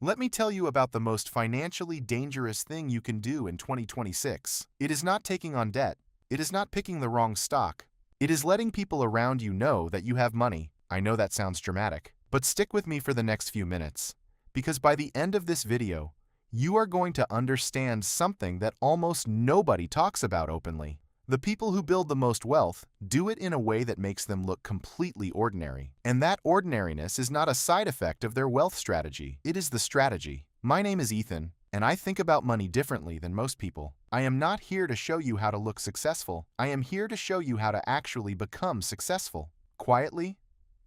Let me tell you about the most financially dangerous thing you can do in 2026. It is not taking on debt. It is not picking the wrong stock. It is letting people around you know that you have money. I know that sounds dramatic, but stick with me for the next few minutes, because by the end of this video, you are going to understand something that almost nobody talks about openly. The people who build the most wealth do it in a way that makes them look completely ordinary. And that ordinariness is not a side effect of their wealth strategy. It is the strategy. My name is Ethan, and I think about money differently than most people. I am not here to show you how to look successful. I am here to show you how to actually become successful. Quietly,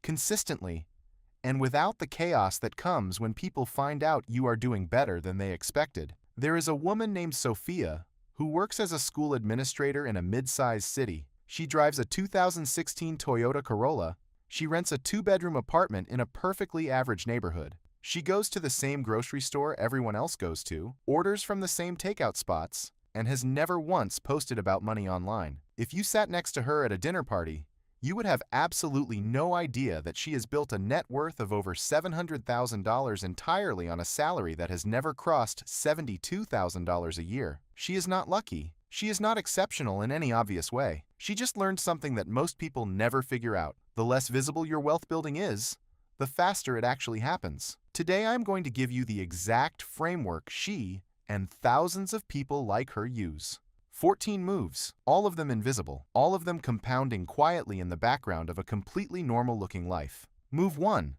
consistently, and without the chaos that comes when people find out you are doing better than they expected. There is a woman named Sophia who works as a school administrator in a mid-sized city. She drives a 2016 Toyota Corolla. She rents a 2-bedroom apartment in a perfectly average neighborhood. She goes to the same grocery store everyone else goes to, orders from the same takeout spots, and has never once posted about money online. If you sat next to her at a dinner party, you would have absolutely no idea that she has built a net worth of over $700,000 entirely on a salary that has never crossed $72,000 a year. She is not lucky. She is not exceptional in any obvious way. She just learned something that most people never figure out. The less visible your wealth building is, the faster it actually happens. Today I'm going to give you the exact framework she and thousands of people like her use. 14 moves, all of them invisible, all of them compounding quietly in the background of a completely normal-looking life. Move 1.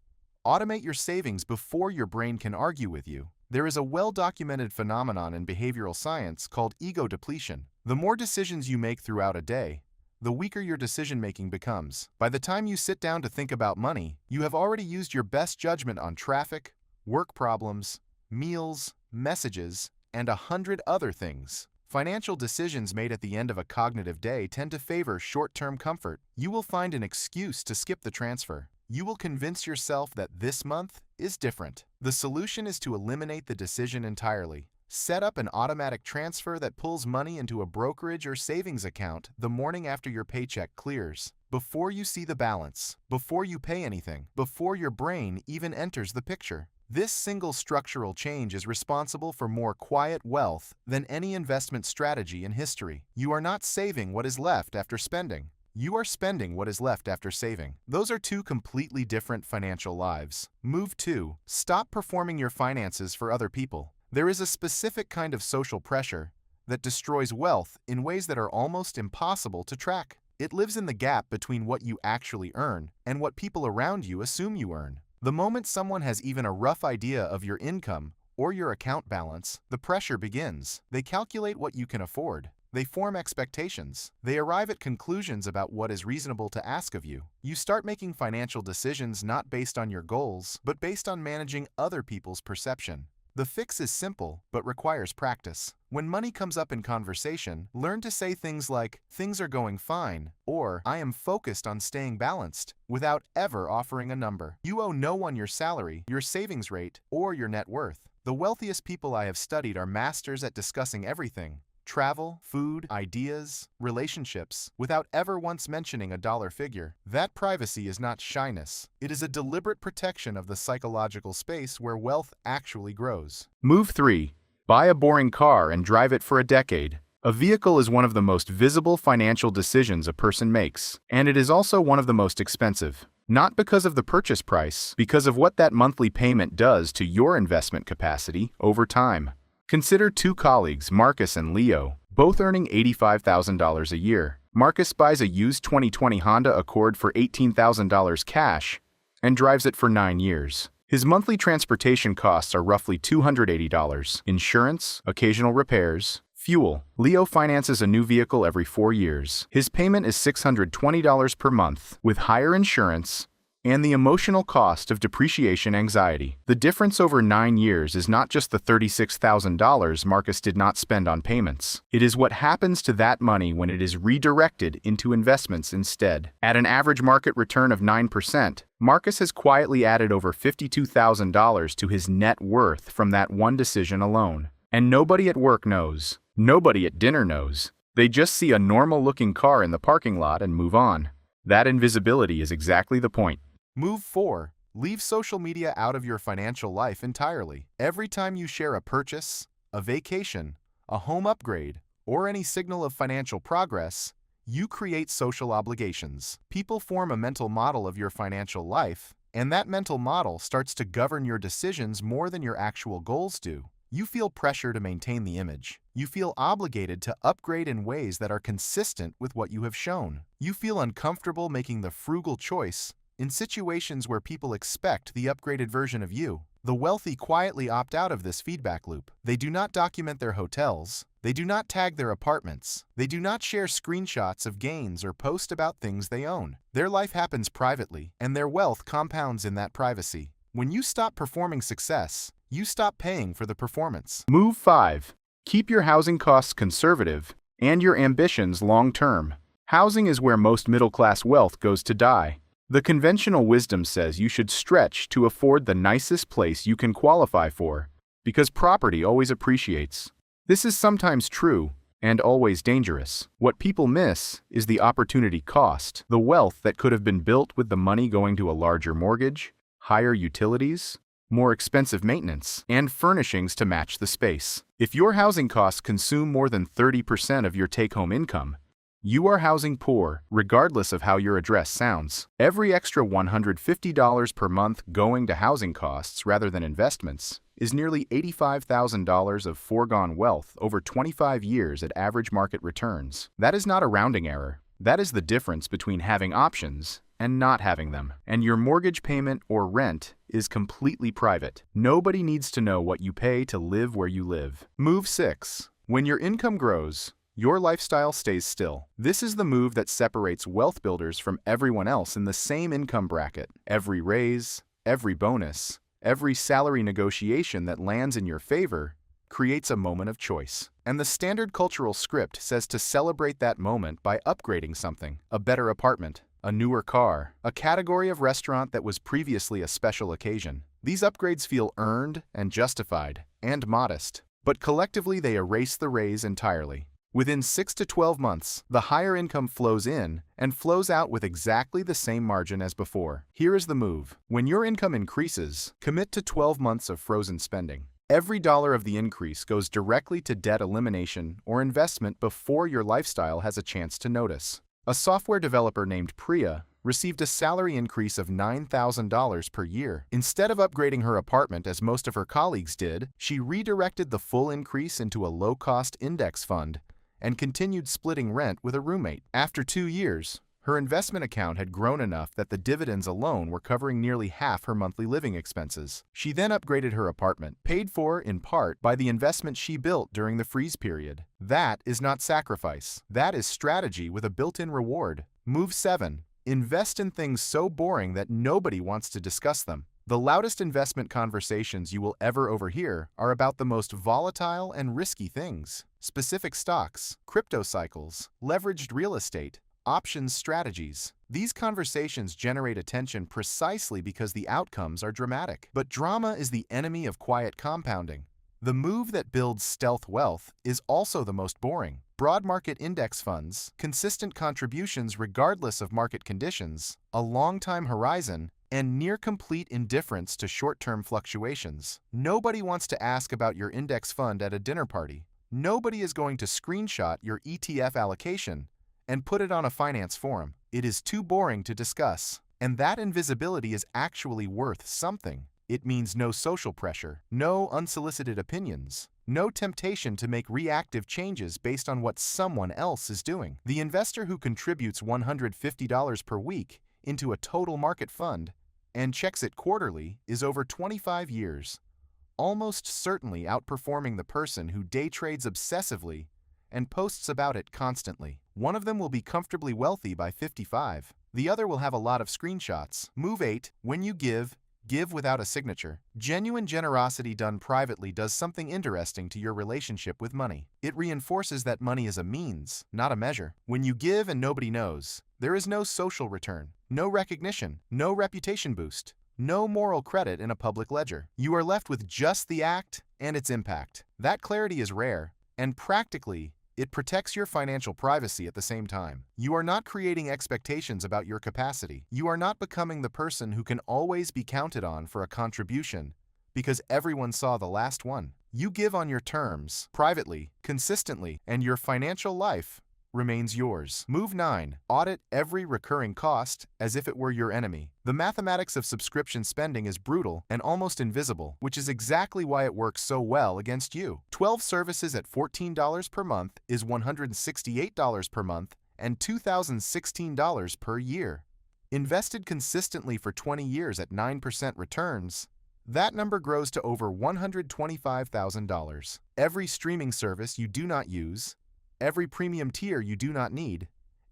Automate your savings before your brain can argue with you. There is a well-documented phenomenon in behavioral science called ego depletion. The more decisions you make throughout a day, the weaker your decision-making becomes. By the time you sit down to think about money, you have already used your best judgment on traffic, work problems, meals, messages, and 100 other things. Financial decisions made at the end of a cognitive day tend to favor short-term comfort. You will find an excuse to skip the transfer. You will convince yourself that this month is different. The solution is to eliminate the decision entirely. Set up an automatic transfer that pulls money into a brokerage or savings account the morning after your paycheck clears. Before you see the balance, before you pay anything, before your brain even enters the picture. This single structural change is responsible for more quiet wealth than any investment strategy in history. You are not saving what is left after spending. You are spending what is left after saving. Those are two completely different financial lives. Move 2. Stop performing your finances for other people. There is a specific kind of social pressure that destroys wealth in ways that are almost impossible to track. It lives in the gap between what you actually earn and what people around you assume you earn. The moment someone has even a rough idea of your income or your account balance, the pressure begins. They calculate what you can afford. They form expectations. They arrive at conclusions about what is reasonable to ask of you. You start making financial decisions not based on your goals, but based on managing other people's perception. The fix is simple, but requires practice. When money comes up in conversation, learn to say things like, "Things are going fine," or "I am focused on staying balanced," without ever offering a number. You owe no one your salary, your savings rate, or your net worth. The wealthiest people I have studied are masters at discussing everything: travel, food, ideas, relationships, without ever once mentioning a dollar figure. That privacy is not shyness. It is a deliberate protection of the psychological space where wealth actually grows. Move 3. Buy a boring car and drive it for a decade. A vehicle is one of the most visible financial decisions a person makes, and it is also one of the most expensive. Not because of the purchase price, because of what that monthly payment does to your investment capacity over time. Consider two colleagues, Marcus and Leo, both earning $85,000 a year. Marcus buys a used 2020 Honda Accord for $18,000 cash and drives it for 9 years. His monthly transportation costs are roughly $280. Insurance, occasional repairs, fuel. Leo finances a new vehicle every 4 years. His payment is $620 per month, with higher insurance and the emotional cost of depreciation anxiety. The difference over 9 years is not just the $36,000 Marcus did not spend on payments. It is what happens to that money when it is redirected into investments instead. At an average market return of 9%, Marcus has quietly added over $52,000 to his net worth from that one decision alone. And nobody at work knows. Nobody at dinner knows. They just see a normal-looking car in the parking lot and move on. That invisibility is exactly the point. Move 4. Leave social media out of your financial life entirely. Every time you share a purchase, a vacation, a home upgrade, or any signal of financial progress, you create social obligations. People form a mental model of your financial life, and that mental model starts to govern your decisions more than your actual goals do. You feel pressure to maintain the image. You feel obligated to upgrade in ways that are consistent with what you have shown. You feel uncomfortable making the frugal choice in situations where people expect the upgraded version of you. The wealthy quietly opt out of this feedback loop. They do not document their hotels. They do not tag their apartments. They do not share screenshots of gains or post about things they own. Their life happens privately, and their wealth compounds in that privacy. When you stop performing success, you stop paying for the performance. Move 5. Keep your housing costs conservative and your ambitions long-term. Housing is where most middle-class wealth goes to die. The conventional wisdom says you should stretch to afford the nicest place you can qualify for, because property always appreciates. This is sometimes true and always dangerous. What people miss is the opportunity cost, the wealth that could have been built with the money going to a larger mortgage, higher utilities, more expensive maintenance, and furnishings to match the space. If your housing costs consume more than 30% of your take-home income, you are housing poor, regardless of how your address sounds. Every extra $150 per month going to housing costs rather than investments is nearly $85,000 of foregone wealth over 25 years at average market returns. That is not a rounding error. That is the difference between having options and not having them. And your mortgage payment or rent is completely private. Nobody needs to know what you pay to live where you live. Move 6. When your income grows, your lifestyle stays still. This is the move that separates wealth builders from everyone else in the same income bracket. Every raise, every bonus, every salary negotiation that lands in your favor creates a moment of choice. And the standard cultural script says to celebrate that moment by upgrading something: a better apartment, a newer car, a category of restaurant that was previously a special occasion. These upgrades feel earned and justified and modest, but collectively they erase the raise entirely. Within 6 to 12 months, the higher income flows in and flows out with exactly the same margin as before. Here is the move. When your income increases, commit to 12 months of frozen spending. Every dollar of the increase goes directly to debt elimination or investment before your lifestyle has a chance to notice. A software developer named Priya received a salary increase of $9,000 per year. Instead of upgrading her apartment as most of her colleagues did, she redirected the full increase into a low-cost index fund and continued splitting rent with a roommate. After 2 years, her investment account had grown enough that the dividends alone were covering nearly half her monthly living expenses. She then upgraded her apartment, paid for in part by the investment she built during the freeze period. That is not sacrifice. That is strategy with a built-in reward. Move 7. Invest in things so boring that nobody wants to discuss them. The loudest investment conversations you will ever overhear are about the most volatile and risky things: specific stocks, crypto cycles, leveraged real estate, options strategies. These conversations generate attention precisely because the outcomes are dramatic. But drama is the enemy of quiet compounding. The move that builds stealth wealth is also the most boring. Broad market index funds, consistent contributions regardless of market conditions, a long time horizon, and near-complete indifference to short-term fluctuations. Nobody wants to ask about your index fund at a dinner party. Nobody is going to screenshot your ETF allocation and put it on a finance forum. It is too boring to discuss. And that invisibility is actually worth something. It means no social pressure, no unsolicited opinions, no temptation to make reactive changes based on what someone else is doing. The investor who contributes $150 per week into a total market fund and checks it quarterly is over 25 years, almost certainly outperforming the person who day trades obsessively and posts about it constantly. One of them will be comfortably wealthy by 55. The other will have a lot of screenshots. Move 8. When you give, give without a signature. Genuine generosity done privately does something interesting to your relationship with money. It reinforces that money is a means, not a measure. When you give and nobody knows, there is no social return, no recognition, no reputation boost, no moral credit in a public ledger. You are left with just the act and its impact. That clarity is rare and practically It protects your financial privacy at the same time. You are not creating expectations about your capacity. You are not becoming the person who can always be counted on for a contribution because everyone saw the last one. You give on your terms, privately, consistently, and your financial life remains yours. Move 9. Audit every recurring cost as if it were your enemy. The mathematics of subscription spending is brutal and almost invisible, which is exactly why it works so well against you. 12 services at $14 per month is $168 per month and $2,016 per year. Invested consistently for 20 years at 9% returns, that number grows to over $125,000. Every streaming service you do not use, every premium tier you do not need,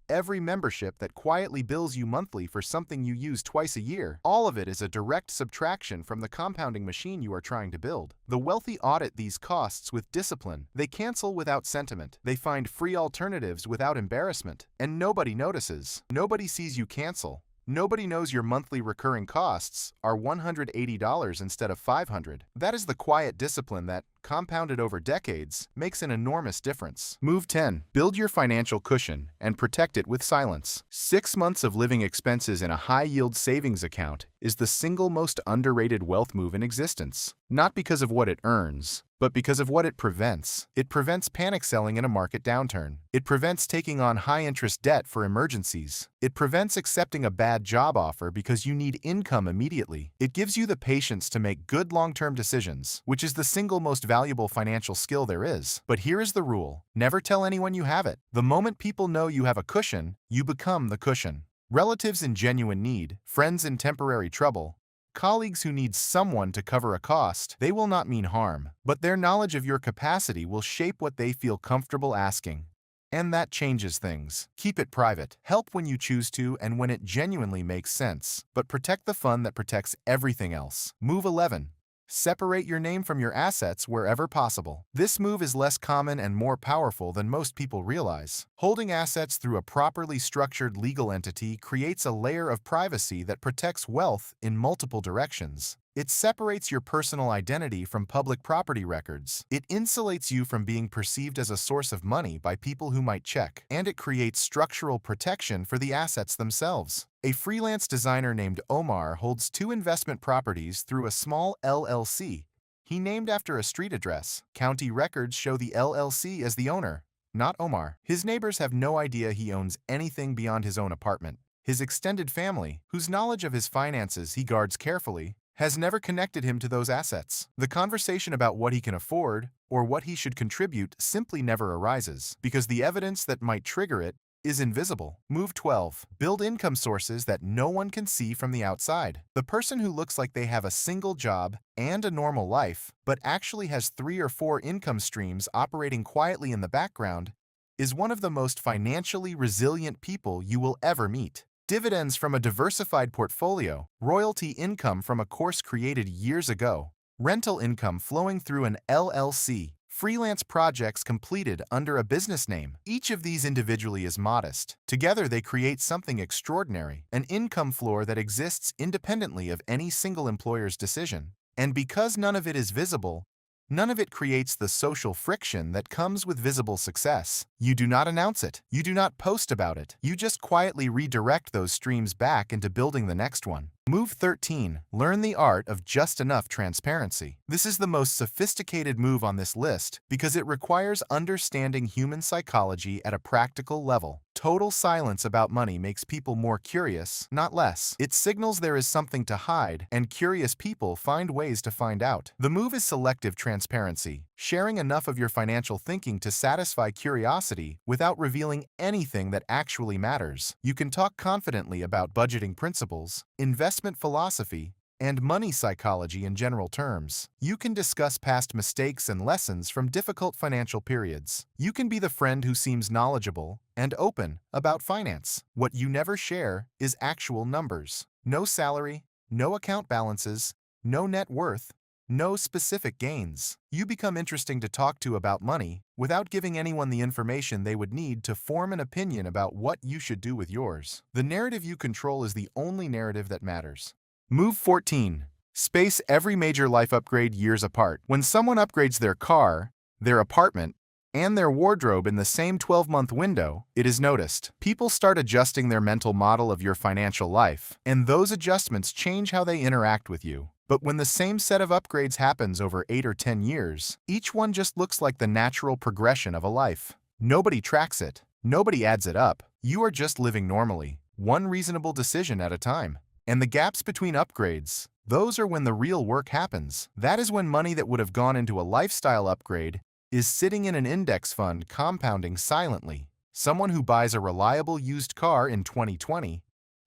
every membership that quietly bills you monthly for something you use twice a year, all of it is a direct subtraction from the compounding machine you are trying to build. The wealthy audit these costs with discipline. They cancel without sentiment. They find free alternatives without embarrassment. And nobody notices. Nobody sees you cancel. Nobody knows your monthly recurring costs are $180 instead of $500. That is the quiet discipline that, compounded over decades, makes an enormous difference. Move 10. Build your financial cushion and protect it with silence. 6 months of living expenses in a high-yield savings account is the single most underrated wealth move in existence. Not because of what it earns, but because of what it prevents. It prevents panic selling in a market downturn. It prevents taking on high-interest debt for emergencies. It prevents accepting a bad job offer because you need income immediately. It gives you the patience to make good long-term decisions, which is the single most valuable financial skill there is. But here is the rule. Never tell anyone you have it. The moment people know you have a cushion, you become the cushion. Relatives in genuine need, friends in temporary trouble, colleagues who need someone to cover a cost, they will not mean harm, but their knowledge of your capacity will shape what they feel comfortable asking. And that changes things. Keep it private. Help when you choose to and when it genuinely makes sense, but protect the fund that protects everything else. Move 11. Separate your name from your assets wherever possible. This move is less common and more powerful than most people realize. Holding assets through a properly structured legal entity creates a layer of privacy that protects wealth in multiple directions. It separates your personal identity from public property records. It insulates you from being perceived as a source of money by people who might check. And it creates structural protection for the assets themselves. A freelance designer named Omar holds 2 investment properties through a small LLC he named after a street address. County records show the LLC as the owner, not Omar. His neighbors have no idea he owns anything beyond his own apartment. His extended family, whose knowledge of his finances he guards carefully, has never connected him to those assets. The conversation about what he can afford or what he should contribute simply never arises because the evidence that might trigger it is invisible. Move 12. Build income sources that no one can see from the outside. The person who looks like they have a single job and a normal life, but actually has 3 or 4 income streams operating quietly in the background, is one of the most financially resilient people you will ever meet. Dividends from a diversified portfolio, royalty income from a course created years ago, rental income flowing through an LLC, freelance projects completed under a business name. Each of these individually is modest. Together they create something extraordinary, an income floor that exists independently of any single employer's decision. And because none of it is visible, none of it creates the social friction that comes with visible success. You do not announce it. You do not post about it. You just quietly redirect those streams back into building the next one. Move 13. Learn the art of just enough transparency. This is the most sophisticated move on this list because it requires understanding human psychology at a practical level. Total silence about money makes people more curious, not less. It signals there is something to hide, and curious people find ways to find out. The move is selective transparency, sharing enough of your financial thinking to satisfy curiosity without revealing anything that actually matters. You can talk confidently about budgeting principles, investment philosophy, and money psychology in general terms. You can discuss past mistakes and lessons from difficult financial periods. You can be the friend who seems knowledgeable and open about finance. What you never share is actual numbers. No salary, no account balances, no net worth, no specific gains. You become interesting to talk to about money without giving anyone the information they would need to form an opinion about what you should do with yours. The narrative you control is the only narrative that matters. Move 14. Space every major life upgrade years apart. When someone upgrades their car, their apartment, and their wardrobe in the same 12-month window, it is noticed. People start adjusting their mental model of your financial life, and those adjustments change how they interact with you. But when the same set of upgrades happens over 8 or 10 years, each one just looks like the natural progression of a life. Nobody tracks it. Nobody adds it up. You are just living normally, one reasonable decision at a time. And the gaps between upgrades, those are when the real work happens. That is when money that would have gone into a lifestyle upgrade is sitting in an index fund compounding silently. Someone who buys a reliable used car in 2020,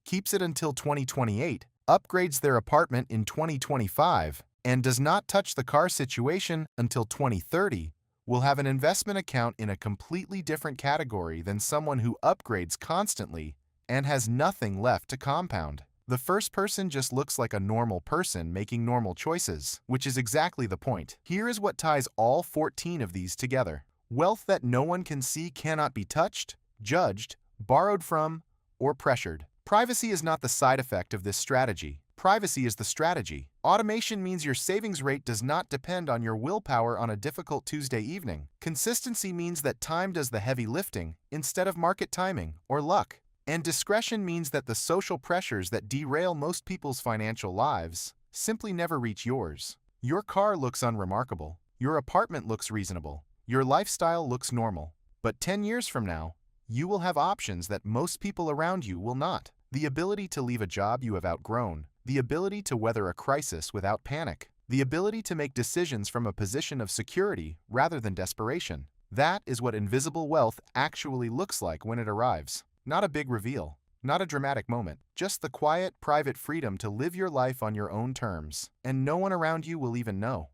keeps it until 2028, upgrades their apartment in 2025, and does not touch the car situation until 2030, will have an investment account in a completely different category than someone who upgrades constantly and has nothing left to compound. The first person just looks like a normal person making normal choices, which is exactly the point. Here is what ties all 14 of these together. Wealth that no one can see cannot be touched, judged, borrowed from, or pressured. Privacy is not the side effect of this strategy. Privacy is the strategy. Automation means your savings rate does not depend on your willpower on a difficult Tuesday evening. Consistency means that time does the heavy lifting instead of market timing or luck. And discretion means that the social pressures that derail most people's financial lives simply never reach yours. Your car looks unremarkable. Your apartment looks reasonable. Your lifestyle looks normal. But 10 years from now, you will have options that most people around you will not. The ability to leave a job you have outgrown. The ability to weather a crisis without panic. The ability to make decisions from a position of security rather than desperation. That is what invisible wealth actually looks like when it arrives. Not a big reveal, not a dramatic moment, just the quiet, private freedom to live your life on your own terms, and no one around you will even know.